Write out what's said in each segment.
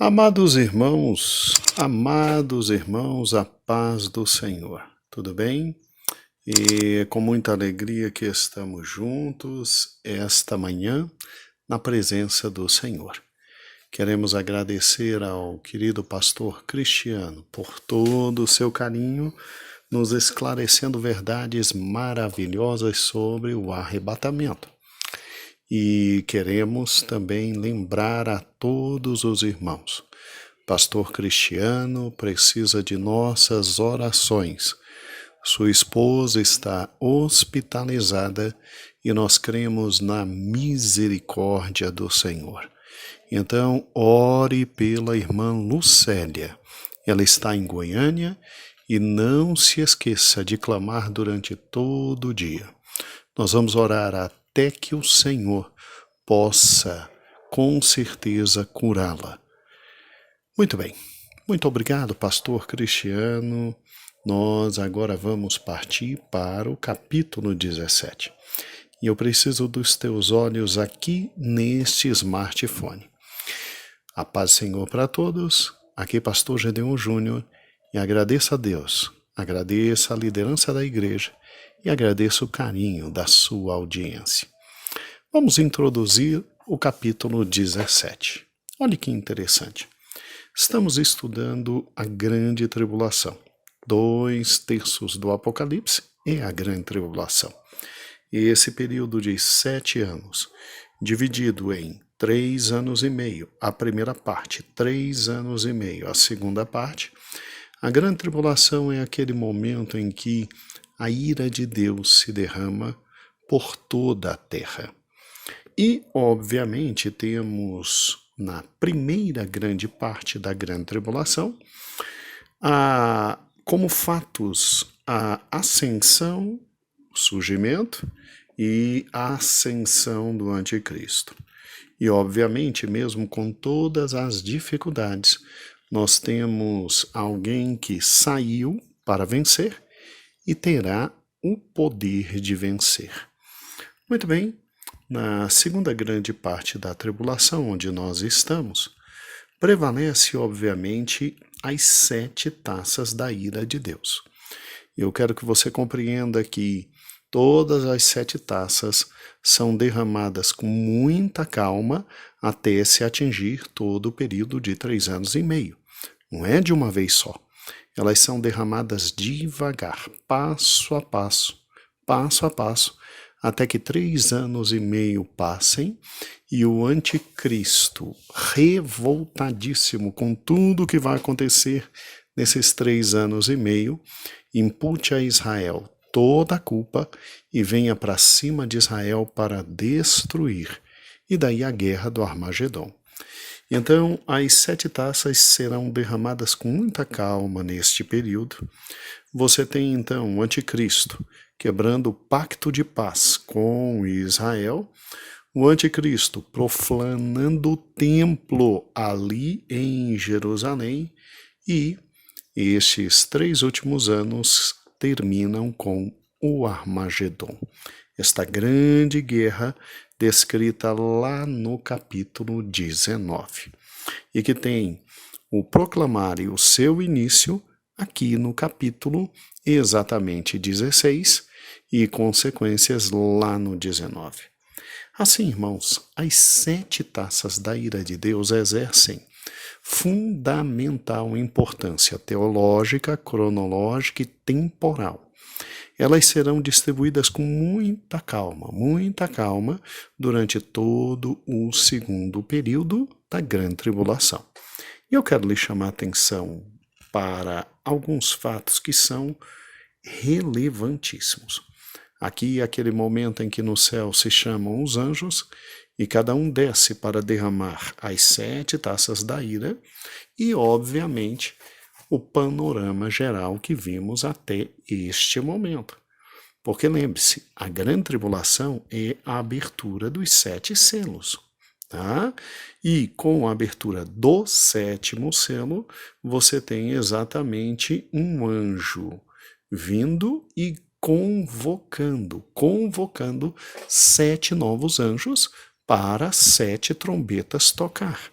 Amados irmãos, a paz do Senhor. Tudo bem? E com muita alegria que estamos juntos esta manhã na presença do Senhor. Queremos agradecer ao querido pastor Cristiano por todo o seu carinho, nos esclarecendo verdades maravilhosas sobre o arrebatamento. E queremos também lembrar a todos os irmãos. Pastor Cristiano precisa de nossas orações. Sua esposa está hospitalizada e nós cremos na misericórdia do Senhor. Então, ore pela irmã Lucélia. Ela está em Goiânia e não se esqueça de clamar durante todo o dia. Nós vamos orar até que o Senhor possa, com certeza, curá-la. Muito bem. Muito obrigado, pastor Cristiano. Nós agora vamos partir para o capítulo 17. E eu preciso dos teus olhos aqui neste smartphone. A paz do Senhor para todos. Aqui pastor Gedeon Júnior. E agradeço a Deus, agradeço a liderança da igreja e agradeço o carinho da sua audiência. Vamos introduzir o capítulo 17. Olha que interessante. Estamos estudando a grande tribulação. 2/3 do Apocalipse é a grande tribulação. E esse período de 7 anos, dividido em 3 anos e meio, a primeira parte, 3 anos e meio, a segunda parte, a grande tribulação é aquele momento em que a ira de Deus se derrama por toda a terra. E, obviamente, temos na primeira grande parte da grande tribulação, como fatos, a ascensão, o surgimento e a ascensão do anticristo. E, obviamente, mesmo com todas as dificuldades, nós temos alguém que saiu para vencer e terá o poder de vencer. Muito bem, na segunda grande parte da tribulação, onde nós estamos, prevalece, obviamente, as 7 taças da ira de Deus. Eu quero que você compreenda que todas as 7 taças são derramadas com muita calma até se atingir todo o período de 3 anos e meio. Não é de uma vez só. Elas são derramadas devagar, passo a passo, até que 3 anos e meio passem e o anticristo, revoltadíssimo com tudo que vai acontecer nesses 3 anos e meio, impute a Israel toda a culpa e venha para cima de Israel para destruir. E daí a guerra do Armagedon. Então, as 7 taças serão derramadas com muita calma neste período. Você tem, então, o anticristo quebrando o pacto de paz com Israel, o anticristo profanando o templo ali em Jerusalém, e estes 3 últimos anos terminam com o Armagedon. Esta grande guerra descrita lá no capítulo 19, e que tem o proclamar e o seu início aqui no capítulo exatamente 16 e consequências lá no 19. Assim, irmãos, as 7 taças da ira de Deus exercem fundamental importância teológica, cronológica e temporal. Elas serão distribuídas com muita calma, durante todo o segundo período da grande tribulação. E eu quero lhe chamar a atenção para alguns fatos que são relevantíssimos. Aqui é aquele momento em que no céu se chamam os anjos e cada um desce para derramar as 7 taças da ira e, obviamente, o panorama geral que vimos até este momento. Porque lembre-se, a grande tribulação é a abertura dos 7 selos. Tá? E com a abertura do 7º selo, você tem exatamente um anjo vindo e convocando 7 novos anjos para 7 trombetas tocar.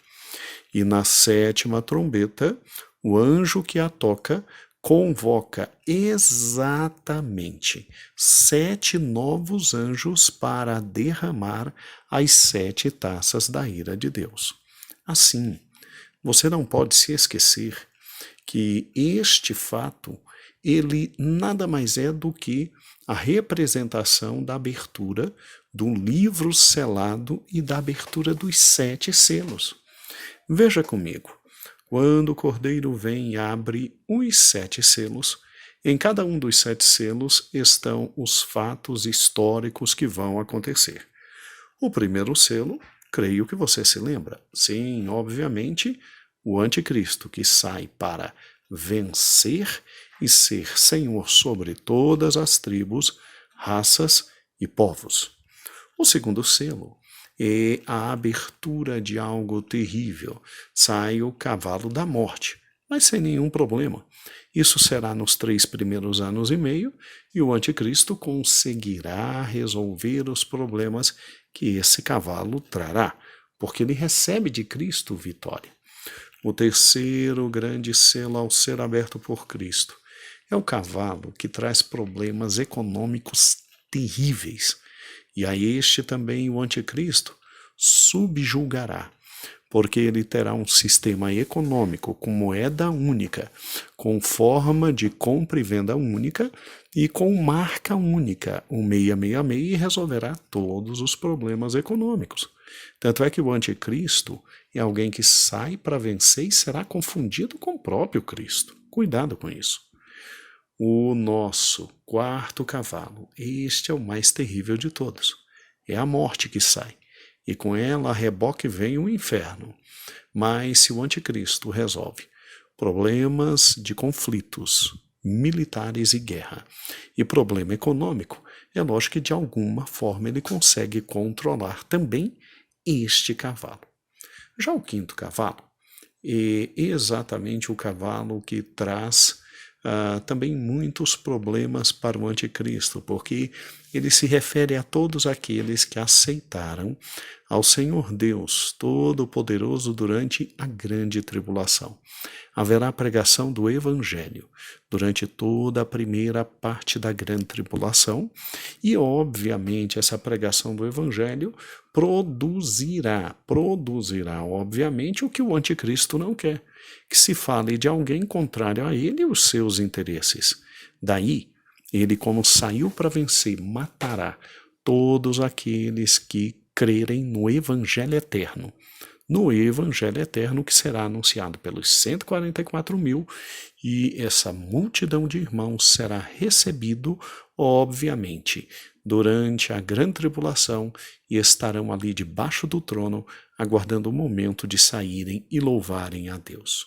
E na 7ª trombeta, o anjo que a toca convoca exatamente 7 novos anjos para derramar as 7 taças da ira de Deus. Assim, você não pode se esquecer que este fato, ele nada mais é do que a representação da abertura do livro selado e da abertura dos 7 selos. Veja comigo, quando o Cordeiro vem e abre os 7 selos, em cada um dos 7 selos estão os fatos históricos que vão acontecer. O primeiro selo, creio que você se lembra. Sim, obviamente, o anticristo que sai para vencer e ser senhor sobre todas as tribos, raças e povos. O segundo selo é a abertura de algo terrível. Sai o cavalo da morte, mas sem nenhum problema. Isso será nos 3 primeiros anos e meio, e o anticristo conseguirá resolver os problemas que esse cavalo trará, porque ele recebe de Cristo vitória. O terceiro grande selo ao ser aberto por Cristo é o cavalo que traz problemas econômicos terríveis. E a este também o anticristo subjugará, porque ele terá um sistema econômico com moeda única, com forma de compra e venda única e com marca única, o 666, e resolverá todos os problemas econômicos. Tanto é que o anticristo é alguém que sai para vencer e será confundido com o próprio Cristo. Cuidado com isso. O nosso 4º cavalo, este é o mais terrível de todos. É a morte que sai, e com ela a reboque vem o inferno. Mas se o anticristo resolve problemas de conflitos militares e guerra e problema econômico, é lógico que de alguma forma ele consegue controlar também este cavalo. Já o 5º cavalo é exatamente o cavalo que traz também muitos problemas para o anticristo, porque ele se refere a todos aqueles que aceitaram ao Senhor Deus Todo-Poderoso durante a grande tribulação. Haverá pregação do Evangelho durante toda a primeira parte da grande tribulação e, obviamente, essa pregação do Evangelho produzirá, obviamente, o que o anticristo não quer, que se fale de alguém contrário a ele e os seus interesses. Daí, ele, como saiu para vencer, matará todos aqueles que crerem no Evangelho eterno. No Evangelho eterno que será anunciado pelos 144.000, e essa multidão de irmãos será recebido, obviamente, durante a grande tribulação e estarão ali debaixo do trono, aguardando o momento de saírem e louvarem a Deus.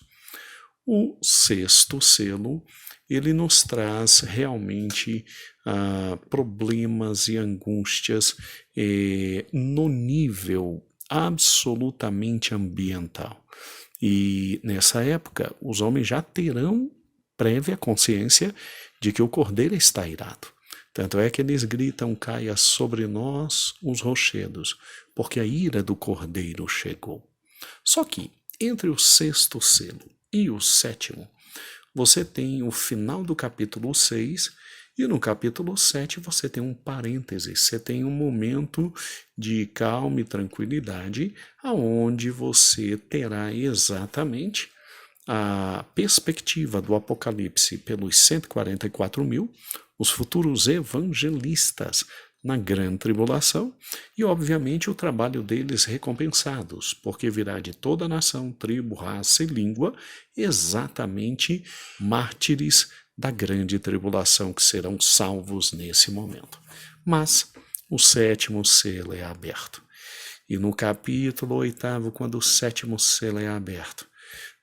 O 6º selo, ele nos traz realmente problemas e angústias no nível absolutamente ambiental. E nessa época, os homens já terão prévia consciência de que o Cordeiro está irado. Tanto é que eles gritam: caia sobre nós os rochedos, porque a ira do Cordeiro chegou. Só que, entre o 6º selo e o 7º, você tem o final do capítulo 6, e no capítulo 7 você tem um parêntese, você tem um momento de calma e tranquilidade, aonde você terá exatamente a perspectiva do Apocalipse pelos 144.000, os futuros evangelistas na grande tribulação e, obviamente, o trabalho deles recompensados, porque virá de toda nação, tribo, raça e língua exatamente mártires da grande tribulação que serão salvos nesse momento. Mas o 7º selo é aberto. E no capítulo 8, quando o 7º selo é aberto,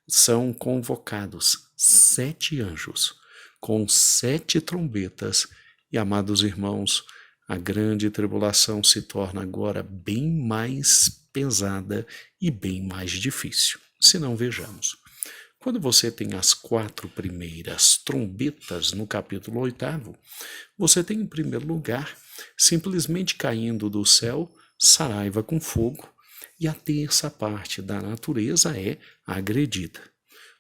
são convocados 7 anjos com 7 trombetas e, amados irmãos, a grande tribulação se torna agora bem mais pesada e bem mais difícil. Se não, vejamos. Quando você tem as 4 primeiras trombetas no capítulo 8, você tem, em primeiro lugar, simplesmente caindo do céu, saraiva com fogo, e a terça parte da natureza é agredida.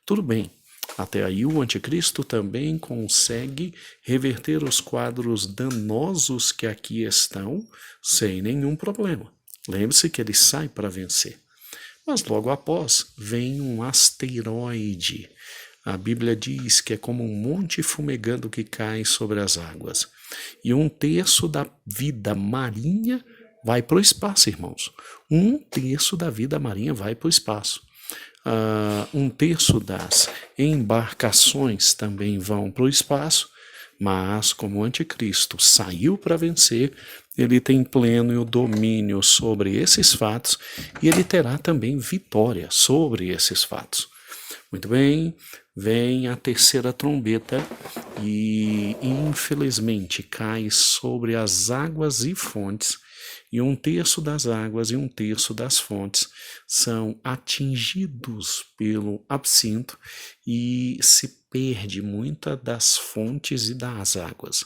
Tudo bem, até aí o anticristo também consegue reverter os quadros danosos que aqui estão sem nenhum problema. Lembre-se que ele sai para vencer. Mas logo após vem um asteroide. A Bíblia diz que é como um monte fumegando que cai sobre as águas. E um terço da vida marinha vai para o espaço, irmãos. Um terço da vida marinha vai para o espaço. Um terço das embarcações também vão para o espaço, mas como o anticristo saiu para vencer, ele tem pleno domínio sobre esses fatos e ele terá também vitória sobre esses fatos. Muito bem, vem a terceira trombeta e infelizmente cai sobre as águas e fontes, e um terço das águas e um terço das fontes são atingidos pelo absinto e se perde muita das fontes e das águas.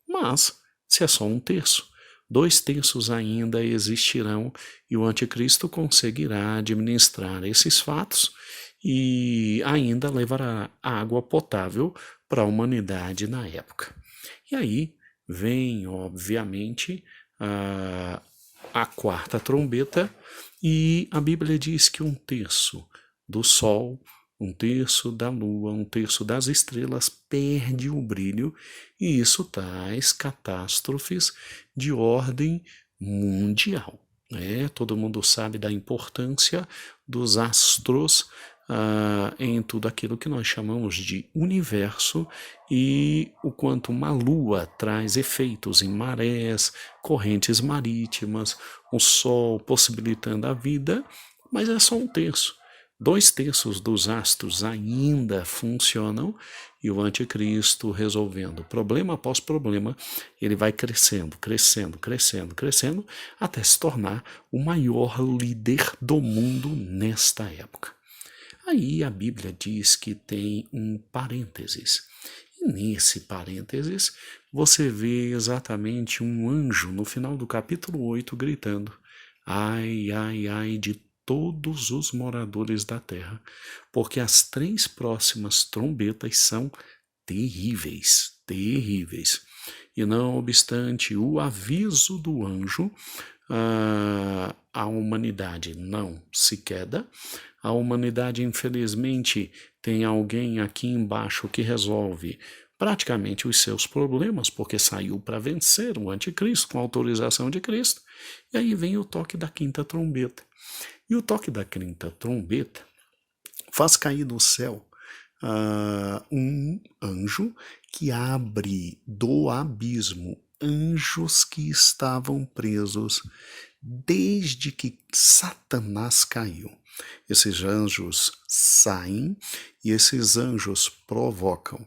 Mas, se é só um terço, 2 terços ainda existirão e o anticristo conseguirá administrar esses fatos e ainda levará água potável para a humanidade na época. E aí vem, obviamente, a quarta trombeta, e a Bíblia diz que um terço do sol, um terço da lua, um terço das estrelas perde o brilho, e isso traz catástrofes de ordem mundial. Todo mundo sabe da importância dos astros em tudo aquilo que nós chamamos de universo e o quanto uma lua traz efeitos em marés, correntes marítimas, o sol possibilitando a vida, mas é só um terço. 2 terços dos astros ainda funcionam e o anticristo, resolvendo problema após problema, ele vai crescendo, crescendo, crescendo, crescendo, até se tornar o maior líder do mundo nesta época. Aí a Bíblia diz que tem um parênteses. E nesse parênteses você vê exatamente um anjo no final do capítulo 8 gritando: ai, ai, ai de todos os moradores da terra, porque as 3 próximas trombetas são terríveis, terríveis. E não obstante o aviso do anjo, a humanidade não se queda. A humanidade, infelizmente, tem alguém aqui embaixo que resolve praticamente os seus problemas, porque saiu para vencer o anticristo com a autorização de Cristo. E aí vem o toque da quinta trombeta. E o toque da quinta trombeta faz cair do céu um anjo que abre do abismo anjos que estavam presos desde que Satanás caiu. Esses anjos saem e esses anjos provocam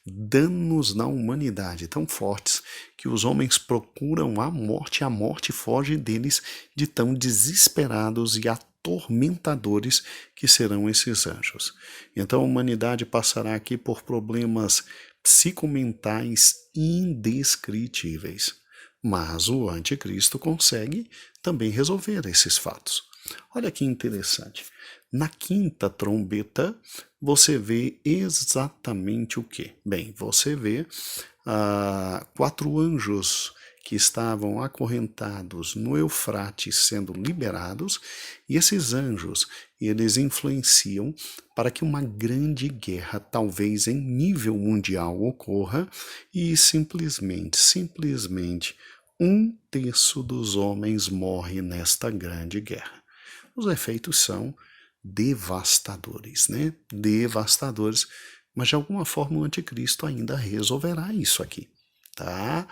danos na humanidade tão fortes que os homens procuram a morte foge deles de tão desesperados e atormentadores que serão esses anjos. Então a humanidade passará aqui por problemas psicomentais indescritíveis. Mas o anticristo consegue também resolver esses fatos. Olha que interessante. Na quinta trombeta, você vê exatamente o quê? Bem, você vê 4 anjos que estavam acorrentados no Eufrates sendo liberados, e esses anjos, eles influenciam para que uma grande guerra, talvez em nível mundial, ocorra, e simplesmente, 1 terço dos homens morre nesta grande guerra. Os efeitos são devastadores, né? Devastadores, mas de alguma forma o anticristo ainda resolverá isso aqui, tá?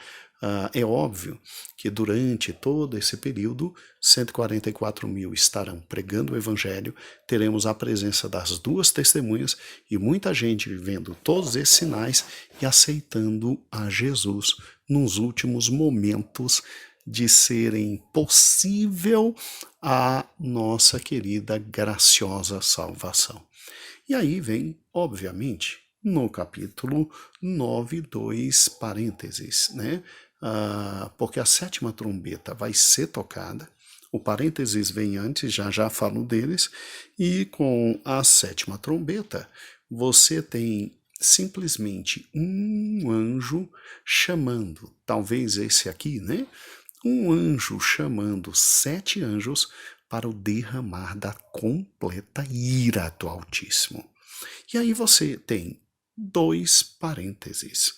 É óbvio que durante todo esse período, 144 mil estarão pregando o evangelho, teremos a presença das 2 testemunhas e muita gente vivendo todos esses sinais e aceitando a Jesus nos últimos momentos de serem possível a nossa querida graciosa salvação. E aí vem, obviamente, no capítulo 9, 2 parênteses, né? Porque a 7ª trombeta vai ser tocada, O parênteses vem antes, já falo deles. E com a sétima trombeta, você tem simplesmente um anjo chamando, talvez esse aqui, né? Um anjo chamando 7 anjos para o derramar da completa ira do Altíssimo. E aí você tem 2 parênteses.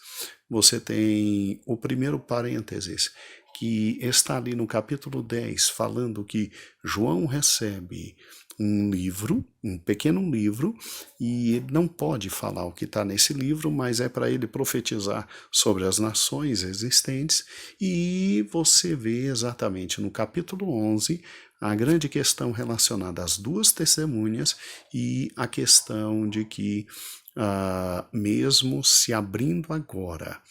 Você tem o primeiro parênteses, que está ali no capítulo 10, falando que João recebe um livro, um pequeno livro, e ele não pode falar o que está nesse livro, mas é para ele profetizar sobre as nações existentes, e você vê exatamente no capítulo 11 a grande questão relacionada às 2 testemunhas e a questão de que mesmo se abrindo agora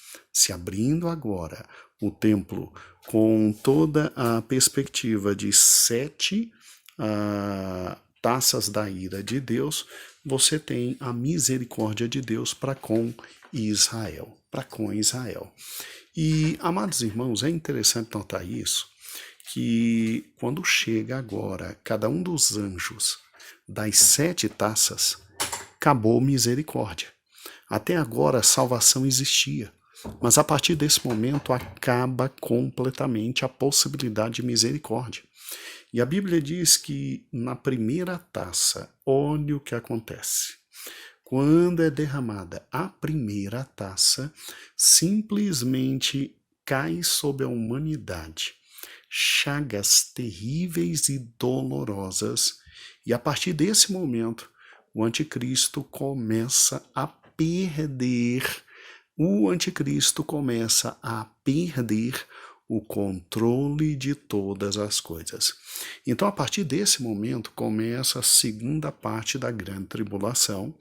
o templo com toda a perspectiva de 7 taças da ira de Deus, você tem a misericórdia de Deus para com Israel, E, amados irmãos, é interessante notar isso, que quando chega agora cada um dos anjos das 7 taças, acabou misericórdia. Até agora a salvação existia, mas a partir desse momento acaba completamente a possibilidade de misericórdia. E a Bíblia diz que na primeira taça, olha o que acontece. Quando é derramada a primeira taça, simplesmente cai sobre a humanidade chagas terríveis e dolorosas, e a partir desse momento o anticristo começa a perder o controle de todas as coisas. Então, a partir desse momento, começa a segunda parte da grande tribulação,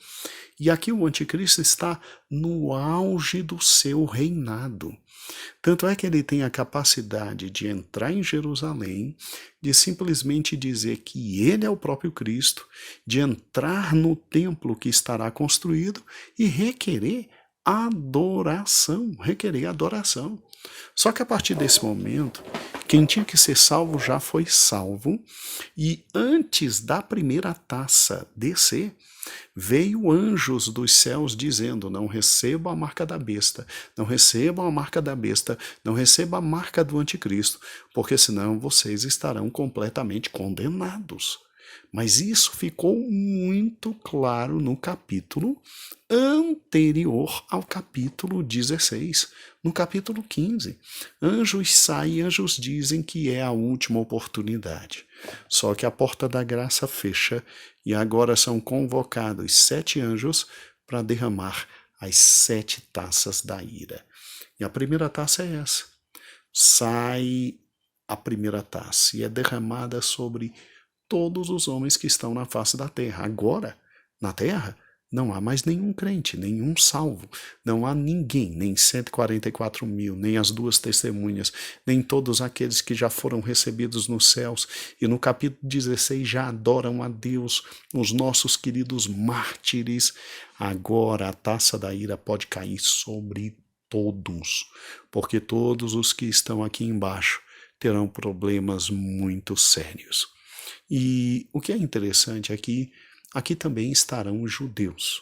e aqui o anticristo está no auge do seu reinado. Tanto é que ele tem a capacidade de entrar em Jerusalém, de simplesmente dizer que ele é o próprio Cristo, de entrar no templo que estará construído e requerer adoração. Só que a partir desse momento, quem tinha que ser salvo já foi salvo, e antes da primeira taça descer, veio anjos dos céus dizendo: não recebam a marca da besta, não recebam a marca da besta, não recebam a marca do anticristo, porque senão vocês estarão completamente condenados. Mas isso ficou muito claro no capítulo anterior ao capítulo 16, no capítulo 15. Anjos saem, anjos dizem que é a última oportunidade. Só que a porta da graça fecha e agora são convocados 7 anjos para derramar as 7 taças da ira. E a primeira taça é essa. Sai a primeira taça e é derramada sobre todos os homens que estão na face da terra. Agora, na terra, não há mais nenhum crente, nenhum salvo. Não há ninguém, nem 144 mil, nem as 2 testemunhas, nem todos aqueles que já foram recebidos nos céus e no capítulo 16 já adoram a Deus, os nossos queridos mártires. Agora a taça da ira pode cair sobre todos, porque todos os que estão aqui embaixo terão problemas muito sérios. E o que é interessante aqui também estarão os judeus,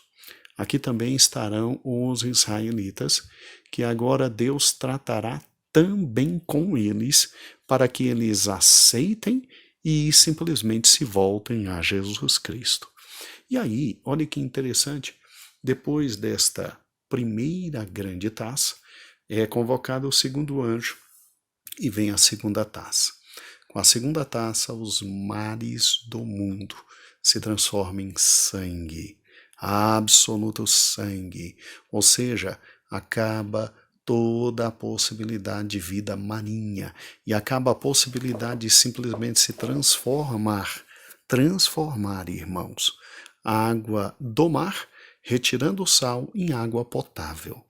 aqui também estarão os israelitas, que agora Deus tratará também com eles, para que eles aceitem e simplesmente se voltem a Jesus Cristo. E aí, olha que interessante, depois desta primeira grande taça, é convocado o segundo anjo e vem a segunda taça. Com a segunda taça, os mares do mundo se transformam em sangue, absoluto sangue, ou seja, acaba toda a possibilidade de vida marinha e acaba a possibilidade de simplesmente se transformar, irmãos, a água do mar, retirando o sal em água potável.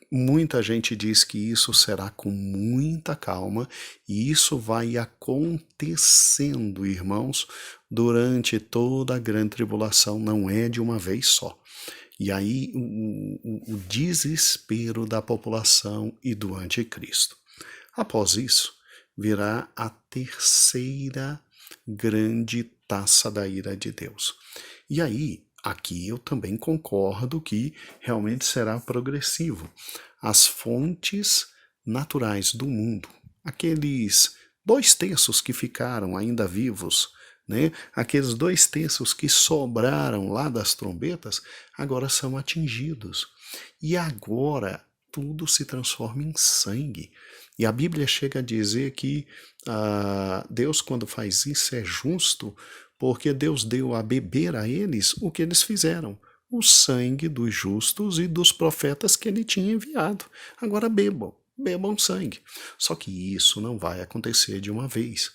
Muita gente diz que isso será com muita calma e isso vai acontecendo, irmãos, durante toda a grande tribulação, não é de uma vez só. E aí o desespero da população e do anticristo. Após isso, virá a terceira grande taça da ira de Deus. E aí, aqui eu também concordo que realmente será progressivo. As fontes naturais do mundo, aqueles 2/3 que ficaram ainda vivos, né? Aqueles 2/3 que sobraram lá das trombetas, agora são atingidos. E agora tudo se transforma em sangue. E a Bíblia chega a dizer que Deus, quando faz isso, é justo, porque Deus deu a beber a eles o que eles fizeram, o sangue dos justos e dos profetas que ele tinha enviado. Agora bebam sangue. Só que isso não vai acontecer de uma vez.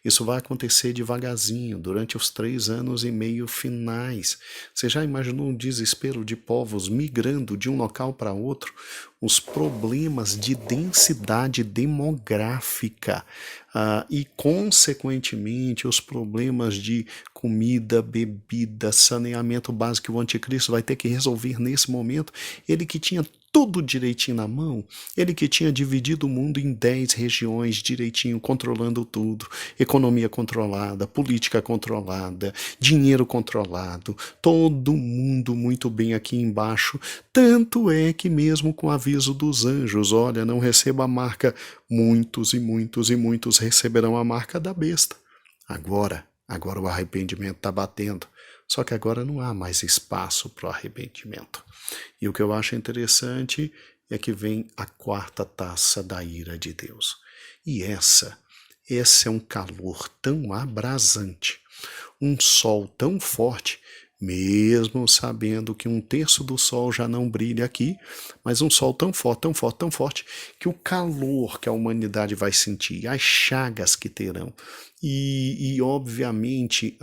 Isso vai acontecer devagarzinho, durante os 3 anos e meio finais. Você já imaginou o desespero de povos migrando de um local para outro? Os problemas de densidade demográfica e, consequentemente, os problemas de comida, bebida, saneamento básico que o anticristo vai ter que resolver nesse momento. Ele que tinha tudo direitinho na mão, ele que tinha dividido o mundo em 10 regiões direitinho, controlando tudo, economia controlada, política controlada, dinheiro controlado, todo mundo muito bem aqui embaixo, tanto é que mesmo com o aviso dos anjos, olha, não receba a marca, muitos e muitos e muitos receberão a marca da besta. Agora o arrependimento está batendo, só que agora não há mais espaço para o arrependimento. E o que eu acho interessante é que vem a 4ª taça da ira de Deus. E esse é um calor tão abrasante, um sol tão forte, mesmo sabendo que 1/3 do sol já não brilha aqui, mas um sol tão forte, tão forte, tão forte, que o calor que a humanidade vai sentir, as chagas que terão, e obviamente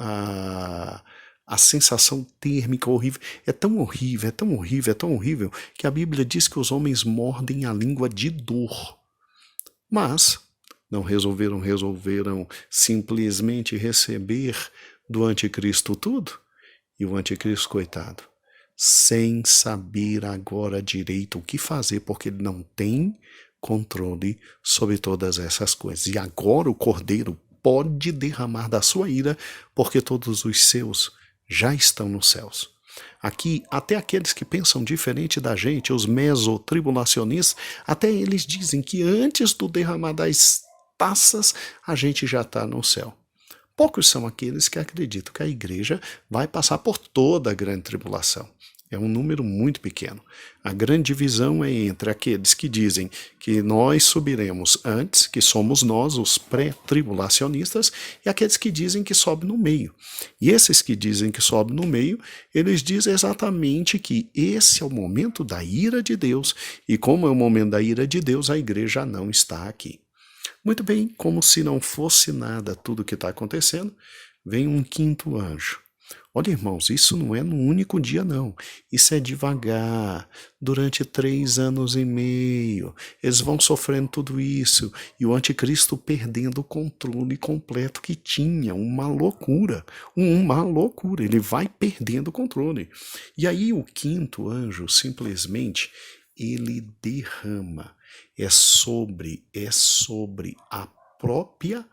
a sensação térmica horrível, é tão horrível, é tão horrível, é tão horrível, que a Bíblia diz que os homens mordem a língua de dor. Mas não resolveram simplesmente receber do anticristo tudo? E o anticristo, coitado, sem saber agora direito o que fazer, porque ele não tem controle sobre todas essas coisas. E agora o Cordeiro pode derramar da sua ira, porque todos os seus já estão nos céus. Aqui, até aqueles que pensam diferente da gente, os mesotribulacionistas, até eles dizem que antes do derramar das taças, a gente já está no céu. Poucos são aqueles que acreditam que a igreja vai passar por toda a grande tribulação. É um número muito pequeno. A grande divisão é entre aqueles que dizem que nós subiremos antes, que somos nós, os pré-tribulacionistas, e aqueles que dizem que sobe no meio. E esses que dizem que sobe no meio, eles dizem exatamente que esse é o momento da ira de Deus, e como é o momento da ira de Deus, a igreja não está aqui. Muito bem, como se não fosse nada tudo o que está acontecendo, vem um 5º anjo. Olha, irmãos, isso não é no único dia, não. Isso é devagar, durante 3 anos e meio. Eles vão sofrendo tudo isso, e o anticristo perdendo o controle completo que tinha. Uma loucura, ele vai perdendo o controle. E aí o 5º anjo, simplesmente, ele derrama. É sobre a própria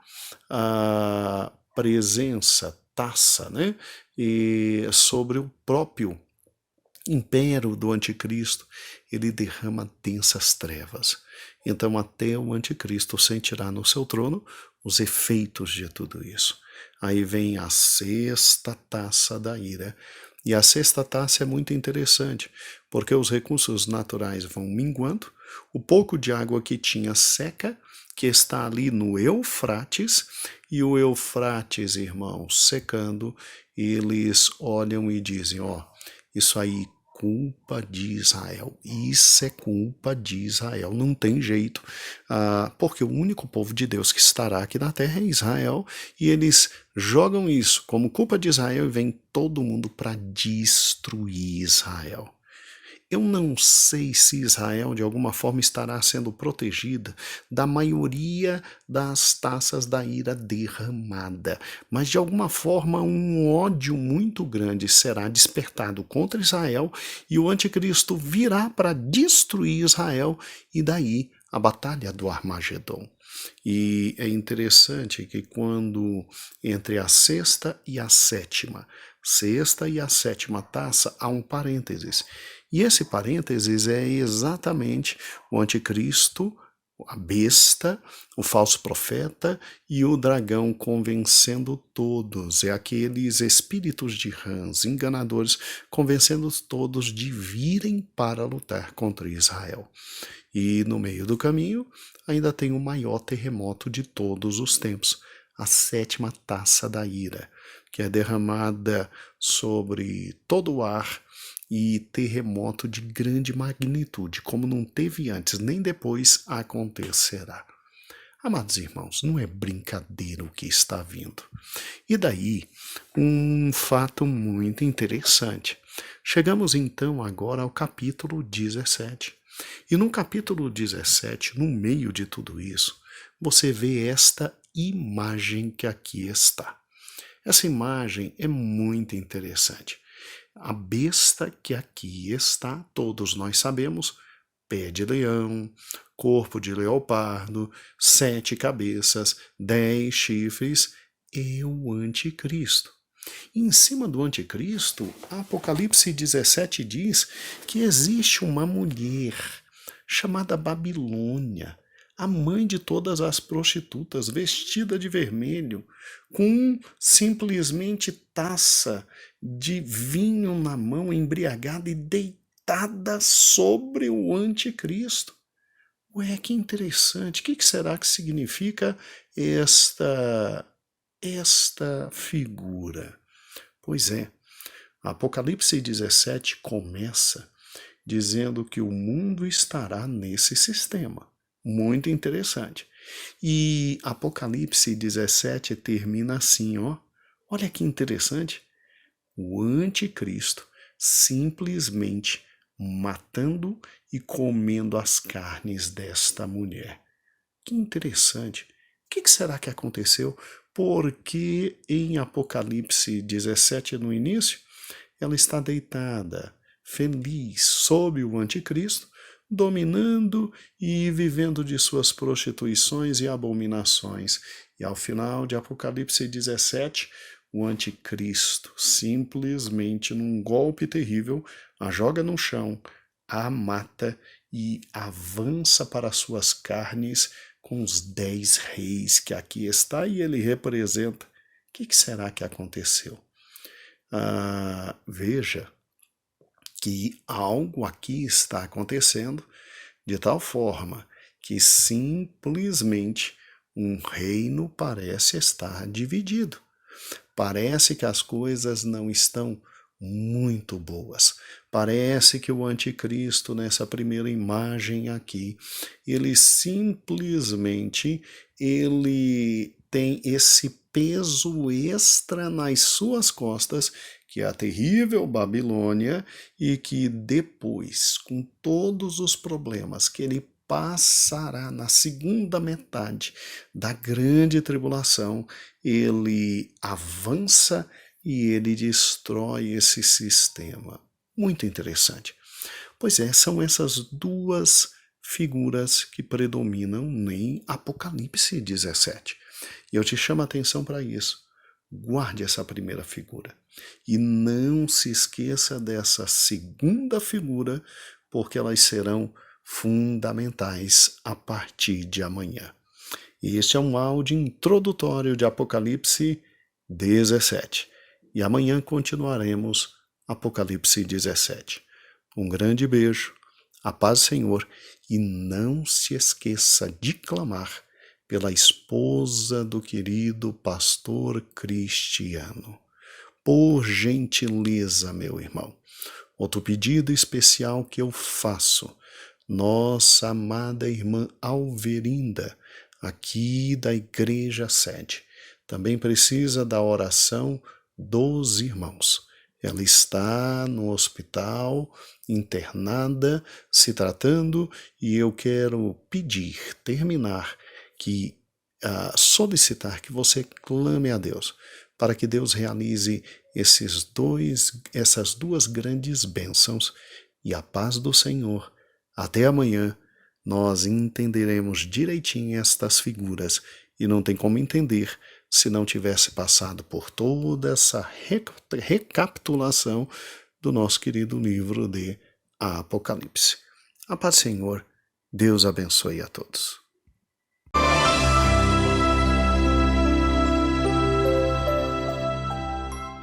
presença, taça, né? E sobre o próprio império do anticristo, ele derrama densas trevas. Então até o anticristo sentirá no seu trono os efeitos de tudo isso. Aí vem a 6ª taça da ira. E a 6ª taça é muito interessante, porque os recursos naturais vão minguando, o pouco de água que tinha seca, que está ali no Eufrates, e o Eufrates, irmãos, secando, eles olham e dizem, isso aí, culpa de Israel, isso é culpa de Israel, não tem jeito, porque o único povo de Deus que estará aqui na terra é Israel, e eles jogam isso como culpa de Israel e vem todo mundo para destruir Israel. Eu não sei se Israel, de alguma forma, estará sendo protegida da maioria das taças da ira derramada, mas, de alguma forma, um ódio muito grande será despertado contra Israel e o anticristo virá para destruir Israel, e daí a batalha do Armagedon. E é interessante que quando entre a sexta e a sétima taça, há um parênteses. E esse parênteses é exatamente o anticristo, a besta, o falso profeta e o dragão convencendo todos. É aqueles espíritos de rãs enganadores convencendo todos de virem para lutar contra Israel. E no meio do caminho ainda tem o maior terremoto de todos os tempos, a sétima taça da ira, que é derramada sobre todo o ar, e terremoto de grande magnitude, como não teve antes nem depois, acontecerá. Amados irmãos, não é brincadeira o que está vindo. E daí, um fato muito interessante. Chegamos então agora ao capítulo 17. E no capítulo 17, no meio de tudo isso, você vê esta imagem que aqui está. Essa imagem é muito interessante. A besta que aqui está, todos nós sabemos, pé de leão, corpo de leopardo, 7 cabeças, 10 chifres, é o anticristo. E em cima do anticristo, Apocalipse 17 diz que existe uma mulher chamada Babilônia, a mãe de todas as prostitutas, vestida de vermelho, com simplesmente taça de vinho na mão, embriagada e deitada sobre o anticristo. Ué, que interessante. O que será que significa esta figura? Pois é, Apocalipse 17 começa dizendo que o mundo estará nesse sistema. Muito interessante. E Apocalipse 17 termina assim, ó. Olha que interessante. O anticristo simplesmente matando e comendo as carnes desta mulher. Que interessante. O que será que aconteceu? Porque em Apocalipse 17, no início, ela está deitada, feliz, sob o anticristo, dominando e vivendo de suas prostituições e abominações. E ao final de Apocalipse 17, o anticristo, simplesmente num golpe terrível, a joga no chão, a mata e avança para suas carnes com os 10 reis que aqui está e ele representa. O que será que aconteceu? Veja que algo aqui está acontecendo de tal forma que simplesmente um reino parece estar dividido. Parece que as coisas não estão muito boas. Parece que o anticristo, nessa primeira imagem aqui, ele simplesmente tem esse peso extra nas suas costas, que é a terrível Babilônia, e que depois, com todos os problemas que ele passará na segunda metade da grande tribulação, ele avança e ele destrói esse sistema. Muito interessante. Pois é, são essas duas figuras que predominam em Apocalipse 17. E eu te chamo a atenção para isso. Guarde essa primeira figura. E não se esqueça dessa segunda figura, porque elas serão fundamentais a partir de amanhã. Este é um áudio introdutório de Apocalipse 17. E amanhã continuaremos Apocalipse 17. Um grande beijo, a paz do Senhor, e não se esqueça de clamar pela esposa do querido pastor Cristiano. Por gentileza, meu irmão. Outro pedido especial que eu faço. Nossa amada irmã Alverinda, aqui da Igreja Sede, também precisa da oração dos irmãos. Ela está no hospital, internada, se tratando, e eu quero terminar, solicitar que você clame a Deus, para que Deus realize essas duas grandes bênçãos, e a paz do Senhor. Até amanhã, nós entenderemos direitinho estas figuras, e não tem como entender se não tivesse passado por toda essa recapitulação do nosso querido livro de Apocalipse. A paz, Senhor, Deus abençoe a todos.